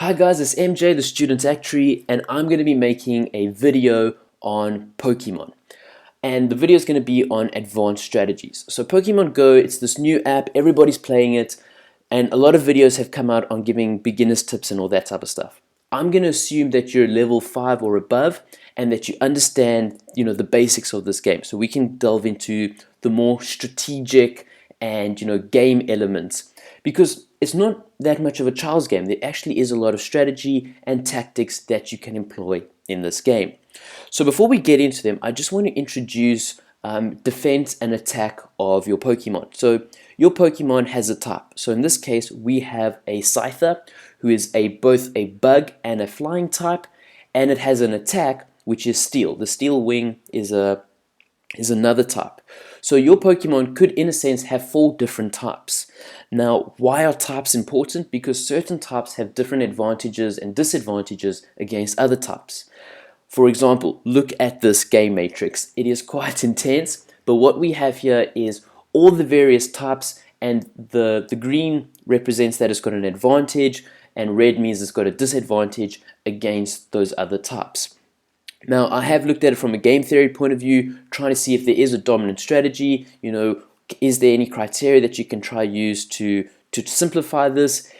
Hi guys, it's MJ, the student actuary, and I'm going to be making a video on Pokemon. And the video is going to be on advanced strategies. So Pokemon Go, it's this new app, everybody's playing it, and a lot of videos have come out on giving beginners tips and all that type of stuff. I'm going to assume that you're level 5 or above and that you understand, the basics of this game. So we can delve into the more strategic and, game elements, because it's not that much of a child's game. There actually is a lot of strategy and tactics that you can employ in this game. So before we get into them, I just want to introduce defense and attack of your Pokemon. So your Pokemon has a type. So in this case, we have a Scyther, who is both a bug and a flying type, and it has an attack which is Steel. The Steel Wing is another type. So your Pokemon could, in a sense, have 4 different types. Now, why are types important? Because certain types have different advantages and disadvantages against other types. For example, look at this game matrix. It is quite intense, but what we have here is all the various types, and the green represents that it's got an advantage, and red means it's got a disadvantage against those other types. Now, I have looked at it from a game theory point of view, trying to see if there is a dominant strategy. Is there any criteria that you can try use to simplify this?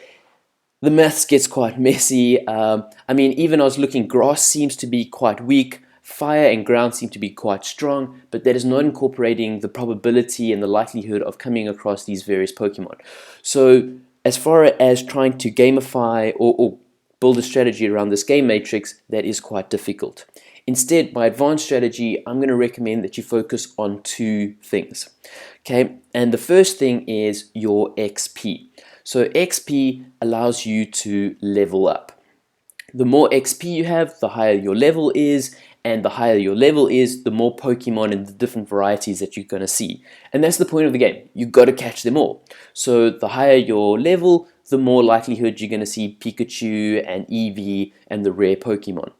The maths gets quite messy. Even I was looking, grass seems to be quite weak, fire and ground seem to be quite strong, but that is not incorporating the probability and the likelihood of coming across these various Pokemon. So as far as trying to gamify or build a strategy around this game matrix, that is quite difficult. Instead, my advanced strategy, I'm going to recommend that you focus on 2 things. Okay, and the first thing is your XP. So XP allows you to level up. The more XP you have, the higher your level is, and the higher your level is, the more Pokemon and the different varieties that you're going to see. And that's the point of the game. You've got to catch them all. So the higher your level, the more likelihood you're going to see Pikachu and Eevee and the rare Pokemon.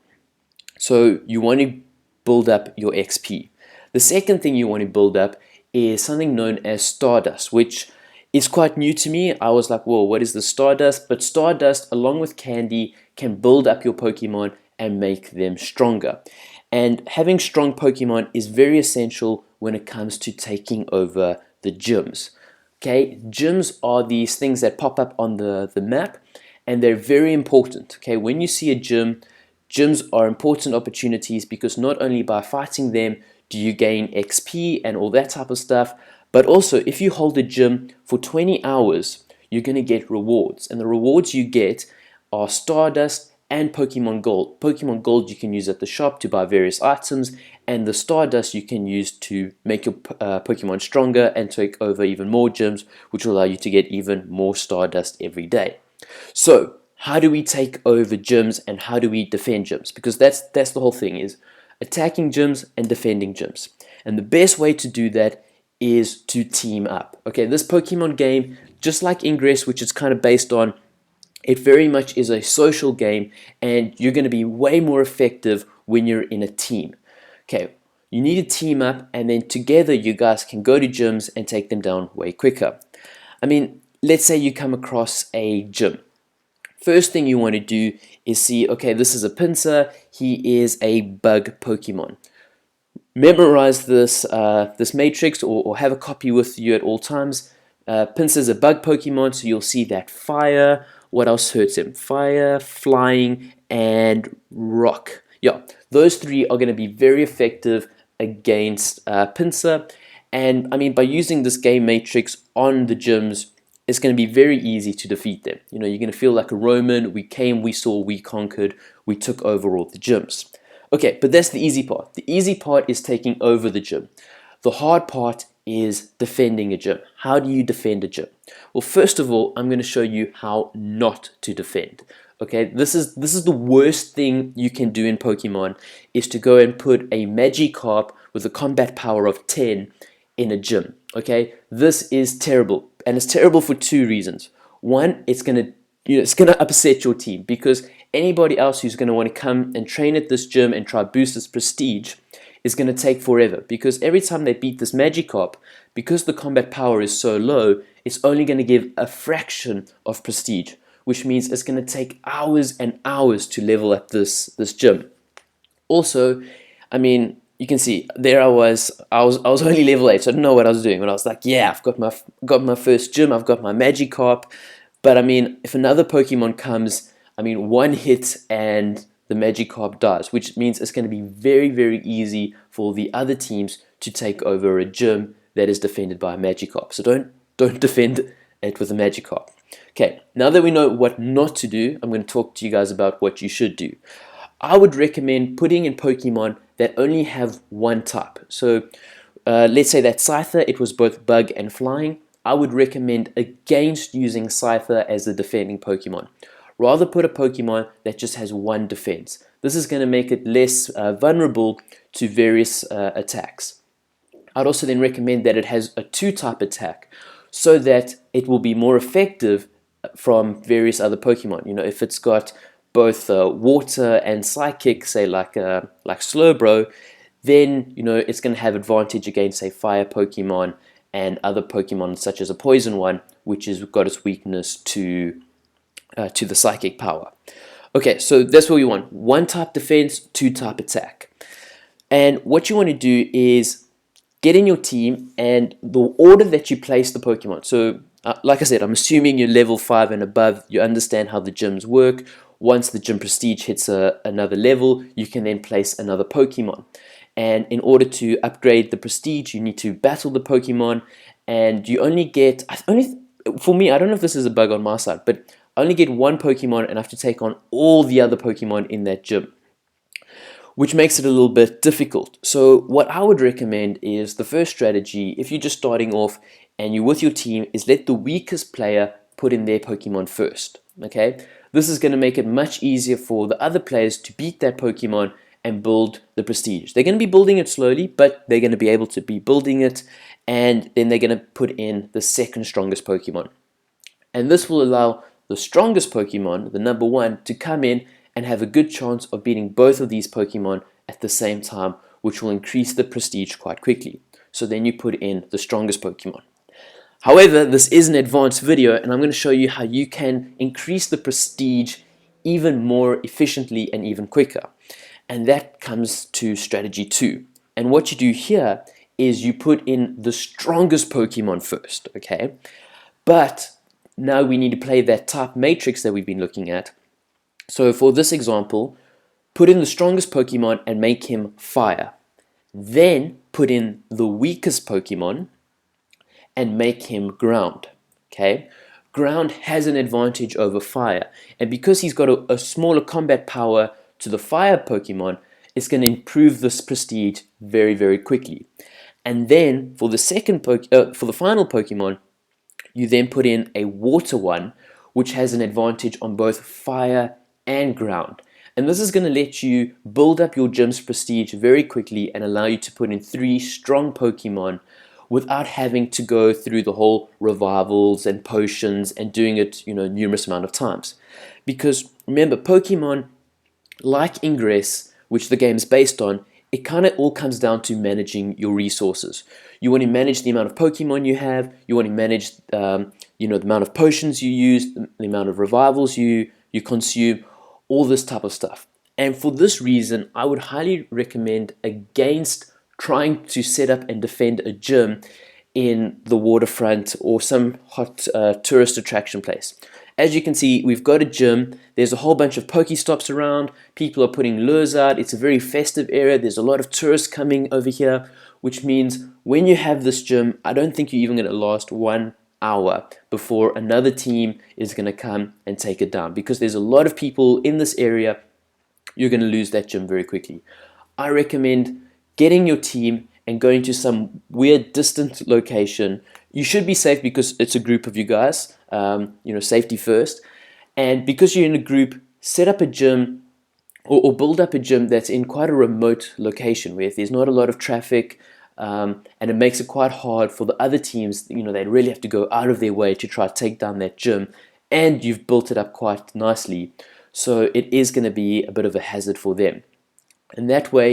So you want to build up your XP. The second thing you want to build up is something known as Stardust, which is quite new to me. I was like, whoa, what is the Stardust? But Stardust, along with Candy, can build up your Pokemon and make them stronger. And having strong Pokemon is very essential when it comes to taking over the gyms. Okay, gyms are these things that pop up on the map, and they're very important. Okay, when you see a gym, gyms are important opportunities because not only by fighting them do you gain XP and all that type of stuff, but also if you hold a gym for 20 hours, you're going to get rewards. And the rewards you get are Stardust and Pokemon Gold. Pokemon Gold you can use at the shop to buy various items, and the Stardust you can use to make your Pokemon stronger and take over even more gyms, which will allow you to get even more Stardust every day. So, how do we take over gyms and how do we defend gyms? Because that's the whole thing, is attacking gyms and defending gyms. And the best way to do that is to team up. Okay, this Pokemon game, just like Ingress, which is kind of based on, it very much is a social game, and you're going to be way more effective when you're in a team. Okay, you need to team up, and then together you guys can go to gyms and take them down way quicker. Let's say you come across a gym. First thing you want to do is see, okay, this is a Pinsir, he is a bug Pokemon. Memorize this matrix, or have a copy with you at all times. Pinsir is a bug Pokemon, so you'll see that fire. What else hurts him? Fire, flying, and rock. Yeah, those 3 are going to be very effective against Pinsir. And by using this game matrix on the gyms, it's going to be very easy to defeat them. You're going to feel like a Roman. We came, we saw, we conquered, we took over all the gyms. Okay, but that's the easy part. The easy part is taking over the gym. The hard part is defending a gym. How do you defend a gym? Well, first of all, I'm going to show you how not to defend. Okay, this is the worst thing you can do in Pokemon, is to go and put a Magikarp with a combat power of 10 in a gym. Okay, this is terrible, and it's terrible for 2 reasons. One, it's gonna upset your team, because anybody else who's going to want to come and train at this gym and try boost its prestige is going to take forever, because every time they beat this Magikarp, because the combat power is so low, it's only going to give a fraction of prestige. which means it's going to take hours and hours to level up this gym. Also, I mean, you can see there I was only level 8, so I didn't know what I was doing. But I was like, yeah, I've got my first gym, I've got my Magikarp. But I mean, if another Pokemon comes, I mean, one hit and the Magikarp dies, which means it's going to be very, very easy for the other teams to take over a gym that is defended by a Magikarp. So don't defend it with a Magikarp. Okay, now that we know what not to do, I'm going to talk to you guys about what you should do. I would recommend putting in Pokemon that only have one type. So let's say that Scyther, it was both bug and flying. I would recommend against using Scyther as a defending Pokemon. Rather put a Pokemon that just has one defense. This is going to make it less vulnerable to various attacks. I'd also then recommend that it has a 2-type attack so that it will be more effective from various other Pokemon. You know, if it's got both water and psychic, say like Slowbro, then you know it's going to have advantage against say fire Pokemon and other Pokemon such as a poison one, which has got its weakness to the psychic power. Okay, so that's what we want: 1-type defense, 2-type attack. And what you want to do is get in your team and the order that you place the Pokemon. So like I said, I'm assuming you're level 5 and above, you understand how the gyms work. Once the gym prestige hits another level, you can then place another Pokemon. And in order to upgrade the prestige, you need to battle the Pokemon, and you only get, for me, I don't know if this is a bug on my side, but I only get one Pokemon and I have to take on all the other Pokemon in that gym, which makes it a little bit difficult. So what I would recommend is the first strategy, if you're just starting off and you're with your team, is let the weakest player put in their Pokemon first. Okay, this is going to make it much easier for the other players to beat that Pokemon and build the prestige. They're going to be building it slowly, but they're going to be able to be building it, and then they're going to put in the second strongest Pokemon. And this will allow the strongest Pokemon, the number 1, to come in and have a good chance of beating both of these Pokemon at the same time, which will increase the prestige quite quickly. So then you put in the strongest Pokemon. However, this is an advanced video, and I'm going to show you how you can increase the prestige even more efficiently and even quicker. And that comes to strategy 2. And what you do here is you put in the strongest Pokemon first, okay? But now we need to play that type matrix that we've been looking at. So for this example, put in the strongest Pokemon and make him fire. Then put in the weakest Pokemon and make him ground. Okay, ground has an advantage over fire, and because he's got a smaller combat power to the fire Pokemon, it's going to improve this prestige very, very quickly. And then for the for the final Pokemon, you then put in a water one, which has an advantage on both fire and ground. And this is going to let you build up your gym's prestige very quickly and allow you to put in 3 strong Pokemon without having to go through the whole revivals and potions and doing it, you know, numerous amount of times. Because remember, Pokemon, like Ingress, which the game is based on, it kind of all comes down to managing your resources. You want to manage the amount of Pokemon you have. You want to manage, you know, the amount of potions you use, the amount of revivals you consume, all this type of stuff. And for this reason, I would highly recommend against trying to set up and defend a gym in the waterfront or some hot tourist attraction place. As you can see, we've got a gym. There's a whole bunch of Pokestops around. People are putting lures out. It's a very festive area. There's a lot of tourists coming over here, which means when you have this gym, I don't think you're even going to last 1 hour before another team is going to come and take it down. Because there's a lot of people in this area, you're going to lose that gym very quickly. I recommend getting your team and going to some weird distant location. You should be safe because it's a group of you guys, you know, safety first. And because you're in a group, set up a gym or build up a gym that's in quite a remote location where there's not a lot of traffic, and it makes it quite hard for the other teams. You know, they really have to go out of their way to try to take down that gym, and you've built it up quite nicely. So it is going to be a bit of a hazard for them. And that way,